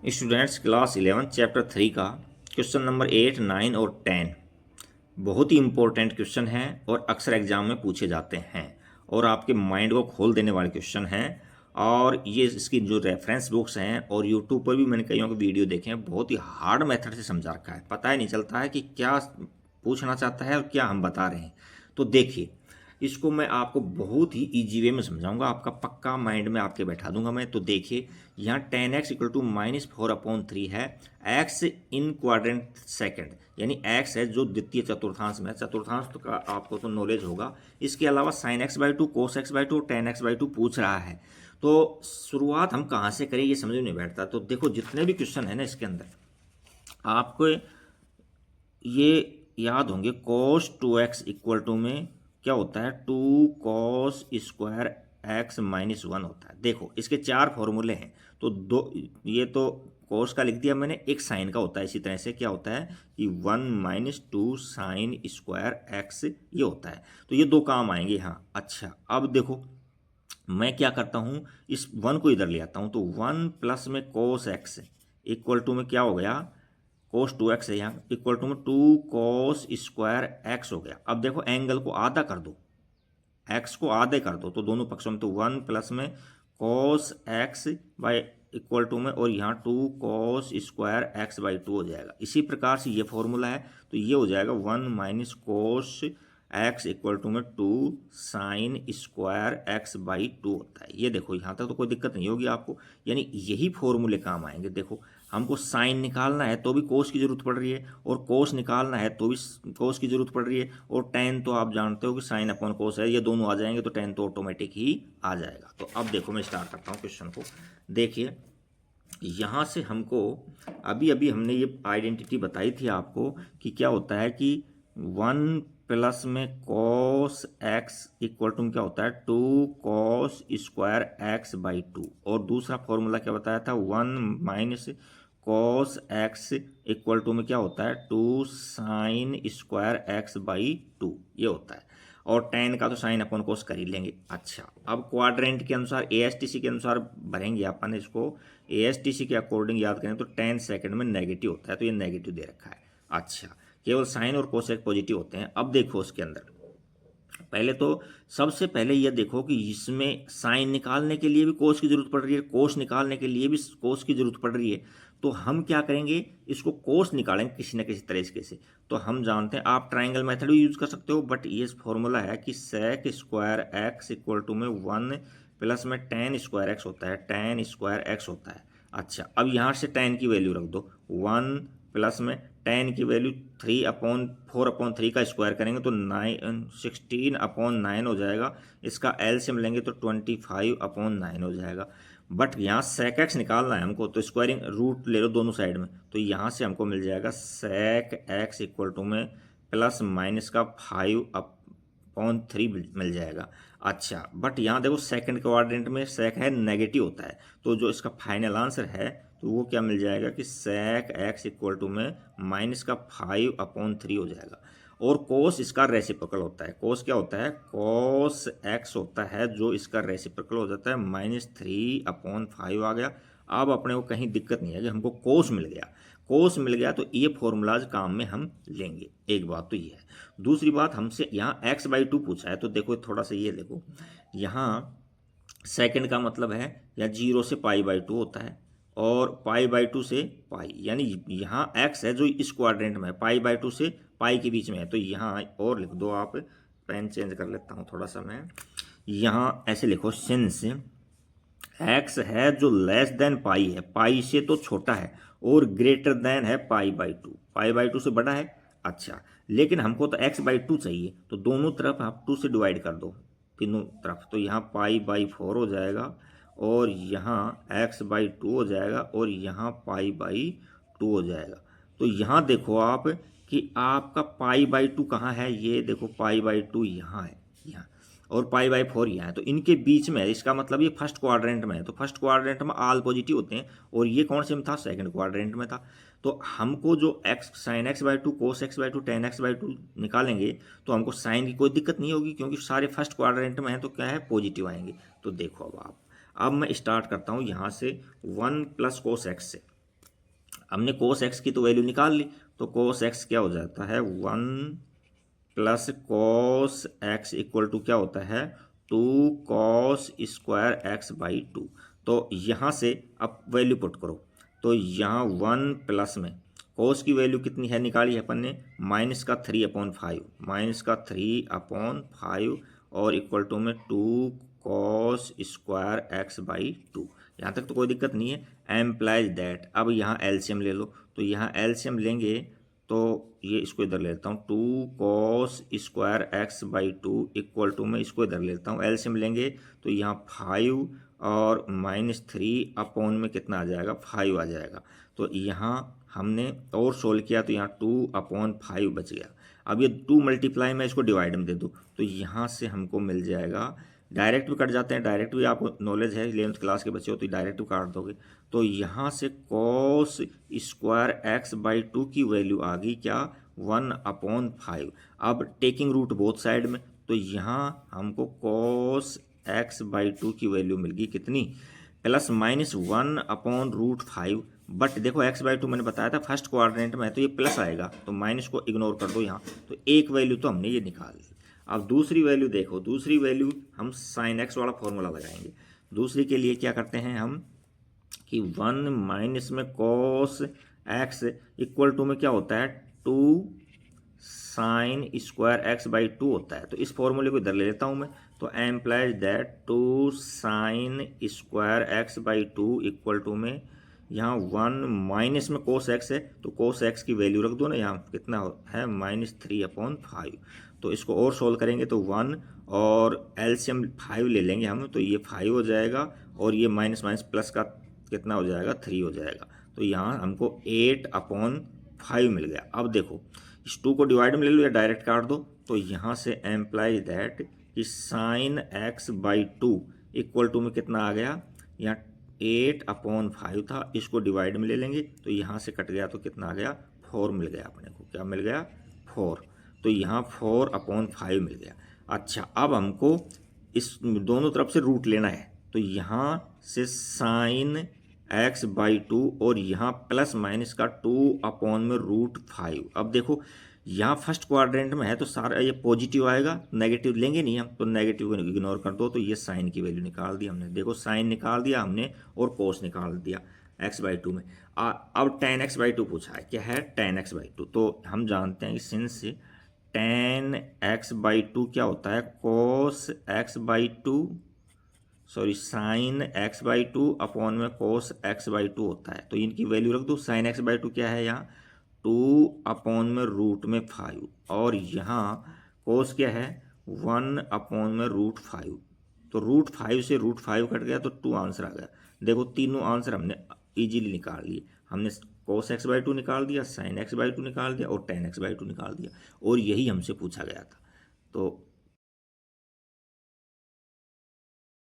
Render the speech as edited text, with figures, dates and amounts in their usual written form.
Students class 11 chapter 3 का question number 8, 9 और 10 बहुत ही इंपॉर्टेंट क्वेश्चन है और अक्सर एग्जाम में पूछे जाते हैं और आपके माइंड को खोल देने वाले क्वेश्चन हैं। और ये इसकी जो रेफरेंस बुक्स हैं और यूट्यूब पर भी मैंने कईयों के वीडियो देखे हैं, बहुत ही हार्ड मेथड से समझा रखा है, पता ही नहीं चलता है कि क्या पूछना चाहता है और क्या हम बता रहे हैं। तो देखिए, इसको मैं आपको बहुत ही इजी वे में समझाऊंगा, आपका पक्का माइंड में आपके बैठा दूंगा मैं। तो देखिए, यहाँ 10x इक्वल टू -4/3 है, x इन क्वाड्रेंट सेकंड, यानी x है जो द्वितीय चतुर्थांश में है। चतुर्थांश तो का आपको तो नॉलेज होगा। इसके अलावा sin x/2, cos x/2, tan x/2 पूछ रहा है। तो शुरुआत हम कहाँ से करें ये समझ में नहीं बैठता। तो देखो, जितने भी क्वेश्चन है ना इसके अंदर, आपको ये याद होंगे। cos 2x इक्वल टू में क्या होता है, 2 cos स्क्वायर x माइनस 1 होता है। देखो, इसके 4 फॉर्मूले हैं, तो दो, ये तो cos का लिख दिया मैंने, एक साइन का होता है। इसी तरह से क्या होता है कि 1 - 2 साइन स्क्वायर x ये होता है। तो ये दो काम आएंगे यहाँ। अच्छा, अब देखो मैं क्या करता हूँ, इस 1 को इधर ले आता हूँ। तो 1 प्लस में cos x इक्वल टू में क्या हो गया, cos 2x है यहाँ, इक्वल टू में 2 cos स्क्वायर x हो गया। अब देखो, एंगल को आधा कर दो, x को आधे कर दो, तो दोनों पक्षों में तो 1 प्लस में cos x by equal to में, और यहाँ 2 cos स्क्वायर x/2 हो जाएगा। इसी प्रकार से ये फॉर्मूला है, तो ये हो जाएगा 1 - cos x इक्वल टू में 2 साइन स्क्वायर x/2 होता है। ये देखो, यहाँ तक तो कोई दिक्कत नहीं होगी आपको, यानी यही फॉर्मूले काम आएंगे। देखो, हमको साइन निकालना है तो भी कोस की जरूरत पड़ रही है, और कोस निकालना है तो भी कोस की जरूरत पड़ रही है, और टेन तो आप जानते हो कि साइन अपॉन कोस है, ये दोनों आ जाएंगे तो टेन तो ऑटोमेटिक ही आ जाएगा। तो अब देखो, मैं स्टार्ट करता हूँ क्वेश्चन को। देखिए, यहाँ से हमको अभी अभी हमने ये आइडेंटिटी बताई थी आपको कि क्या होता है कि 1 प्लस में cos x इक्वल टू क्या होता है, 2 cos स्क्वायर x/2, और दूसरा फॉर्मूला क्या बताया था, 1 - cos x इक्वल टू में क्या होता है, 2 साइन स्क्वायर x/2 ये होता है। और टेन का तो साइन अपन कोस कर ही लेंगे। अच्छा, अब क्वाड्रेंट के अनुसार एएसटीसी के अनुसार भरेंगे अपन इसको। एएसटीसी के अकॉर्डिंग याद करें तो 10 सेकंड में नेगेटिव होता है, तो ये नेगेटिव दे रखा है। अच्छा, केवल साइन और कोसेक पॉजिटिव होते हैं। अब देखो उसके अंदर, पहले तो सबसे पहले यह देखो कि इसमें साइन निकालने के लिए भी कोस की जरूरत पड़ रही है, कोस निकालने के लिए भी कोस की जरूरत पड़ रही है। तो हम क्या करेंगे, इसको कोस निकालेंगे किसी न किसी तरीके से। तो हम जानते हैं, आप ट्राइंगल मेथड भी यूज कर सकते हो, बट ये फॉर्मूला है कि sec square x equal to में 1 प्लस में टेन स्क्वायर एक्स होता है, टेन स्क्वायर एक्स होता है। अच्छा, अब यहाँ से टेन की वैल्यू रख दो, 1 प्लस में टेन की वैल्यू 3/4/3 का स्क्वायर करेंगे तो 16/9 हो जाएगा। इसका एलसीएम लेंगे तो 25/9 हो जाएगा। बट यहाँ सेक एक्स निकालना है हमको, तो स्क्वायरिंग रूट ले लो दोनों साइड में, तो यहाँ से हमको मिल जाएगा सेक एक्स इक्वल टू में प्लस माइनस का 5/3 मिल जाएगा। अच्छा, बट यहाँ देखो सेकंड क्वाड्रेंट में सेक है नेगेटिव होता है, तो जो इसका फाइनल आंसर है तो वो क्या मिल जाएगा कि सेक एक्स इक्वल टू में माइनस का 5/3 हो जाएगा। और कोस इसका रेसिप्रोकल होता है। कोस क्या होता है, कोस एक्स होता है जो इसका रेसिप्रोकल हो जाता है, -3/5 आ गया। अब अपने को कहीं दिक्कत नहीं है कि हमको कोस मिल गया। कोस मिल गया तो ये फॉर्मूलाज काम में हम लेंगे। एक बात तो ये है। दूसरी बात, हमसे यहाँ x/2 पूछा है, तो देखो थोड़ा सा ये देखो, यहाँ सेकंड का मतलब है या 0 से π/2 होता है, और π/2 से पाई, यानी यहाँ x है जो इस क्वाड्रेंट में है, π/2 से पाई के बीच में है। तो यहाँ और लिख दो आप, पेन चेंज कर लेता हूँ थोड़ा सा मैं, यहाँ ऐसे लिखो, सिंस x है जो लेस देन पाई है, पाई से तो छोटा है, और ग्रेटर देन है π/2, π/2 से बड़ा है। अच्छा, लेकिन हमको तो x/2 चाहिए, तो दोनों तरफ आप 2 से डिवाइड कर दो, तीनों तरफ, तो यहाँ π/4 हो जाएगा, और यहाँ x/2 हो जाएगा, और यहाँ π/2 हो जाएगा। तो यहाँ देखो आप कि आपका π/2 कहाँ है, ये देखो π/2 यहाँ है, यहाँ, और π/4 यहाँ है, तो इनके बीच में है। इसका मतलब ये फर्स्ट क्वाड्रेंट में है, तो फर्स्ट क्वाड्रेंट में ऑल पॉजिटिव होते हैं, और ये कौन से में था, सेकंड क्वाड्रेंट में था। तो हमको जो x साइन x/2, कोस x/2, टेन x/2 निकालेंगे, तो हमको साइन की कोई दिक्कत नहीं होगी, क्योंकि सारे फर्स्ट क्वाड्रेंट में हैं, तो क्या है, पॉजिटिव आएंगे। तो देखो अब मैं स्टार्ट करता हूँ यहाँ से 1 + cos x से। हमने कोस एक्स की तो वैल्यू निकाल ली, तो कोस एक्स क्या हो जाता है 1 plus cos x equal to क्या होता है 2 कॉस स्क्वायर एक्स बाई 2। तो यहाँ से अब वैल्यू पुट करो, तो यहाँ 1 प्लस में कोस की वैल्यू कितनी है निकाली है अपन ने -3/5, -3/5 और इक्वल टू में 2 कॉस स्क्वायर एक्स बाई 2। यहाँ तक तो कोई दिक्कत नहीं है। एम्प्लाइज दैट, अब यहाँ एलसीएम ले लो, तो यहाँ एलसीएम लेंगे तो ये इसको इधर लेता हूँ 2 cos square x by 2 equal to में इसको इधर लेता हूँ, एलसीएम लेंगे तो यहाँ 5 और -3 अपॉन में कितना आ जाएगा 5 आ जाएगा। तो यहाँ हमने और सोल्व किया तो यहाँ 2/5 बच गया। अब ये 2 मल्टीप्लाई में इसको डिवाइड में दे दो, तो यहाँ से हमको मिल जाएगा, डायरेक्ट भी कट जाते हैं, डायरेक्ट भी आपको नॉलेज है 11th क्लास के बच्चे हो तो डायरेक्ट भी काट दोगे। तो यहाँ से कॉस स्क्वायर एक्स बाई 2 की वैल्यू आ गई क्या 1/5। अब टेकिंग रूट बोथ साइड में, तो यहाँ हमको कॉस एक्स बाई 2 की वैल्यू मिल गई कितनी +-1/√5। बट देखो एक्स बाई 2 मैंने बताया था फर्स्ट क्वाड्रेंट में है तो ये प्लस आएगा, तो माइनस को इग्नोर कर दो यहाँ, तो एक वैल्यू तो हमने ये निकाल ली। अब दूसरी वैल्यू देखो, दूसरी वैल्यू हम साइन एक्स वाला फॉर्मूला लगाएंगे। दूसरी के लिए क्या करते हैं हम कि 1 माइनस में कॉस एक्स इक्वल टू में क्या होता है 2 साइन स्क्वायर एक्स बाई 2 होता है। तो इस फॉर्मूले को इधर ले लेता हूँ मैं, तो implies that 2 sine square x by 2 equal to में यहाँ 1 माइनस में कोस एक्स है तो कोस एक्स की वैल्यू रख दो ना, यहाँ कितना है -3/5। तो इसको और सोल्व करेंगे तो 1 और एलसीएम 5 ले लेंगे हम, तो ये 5 हो जाएगा और ये माइनस माइनस प्लस का कितना हो जाएगा 3 हो जाएगा। तो यहाँ हमको 8/5 मिल गया। अब देखो इस 2 को डिवाइड में ले लो या डायरेक्ट काट दो, तो यहाँ से एम्प्लाई दैट कि sine x by 2 equal to में कितना आ गया, यहाँ 8/5 था, इसको डिवाइड में ले लेंगे तो यहाँ से कट गया तो कितना आ गया 4 मिल गया अपने को। क्या मिल गया 4, तो यहाँ 4/5 मिल गया। अच्छा अब हमको इस दोनों तरफ से रूट लेना है, तो यहाँ से साइन एक्स बाई 2 और यहाँ प्लस माइनस का 2/√5। अब देखो यहाँ फर्स्ट क्वाड्रेंट में है तो सारा ये पॉजिटिव आएगा, नेगेटिव लेंगे नहीं हम, तो नेगेटिव को इग्नोर कर दो। तो ये साइन की वैल्यू निकाल दी हमने, देखो साइन निकाल दिया हमने और कोस निकाल दिया एक्स बाई 2 में। अब tan x बाई 2 पूछा है, क्या है tan x बाई 2, तो हम जानते हैं कि सिंस tan x बाई 2 क्या होता है cos x by 2, sorry sine x by 2 upon में cos x बाई 2 होता है। तो इनकी वैल्यू रख दो, साइन एक्स बाई 2 क्या है यहाँ 2/√5 और यहाँ cos क्या है 1/√5। तो √5 से √5 कट गया तो 2 आंसर आ गया। देखो तीनों आंसर हमने इजीली निकाल लिए, हमने cos x बाई 2 निकाल दिया, साइन एक्स बाई 2 निकाल दिया और tan x बाई 2 निकाल दिया, और यही हमसे पूछा गया था। तो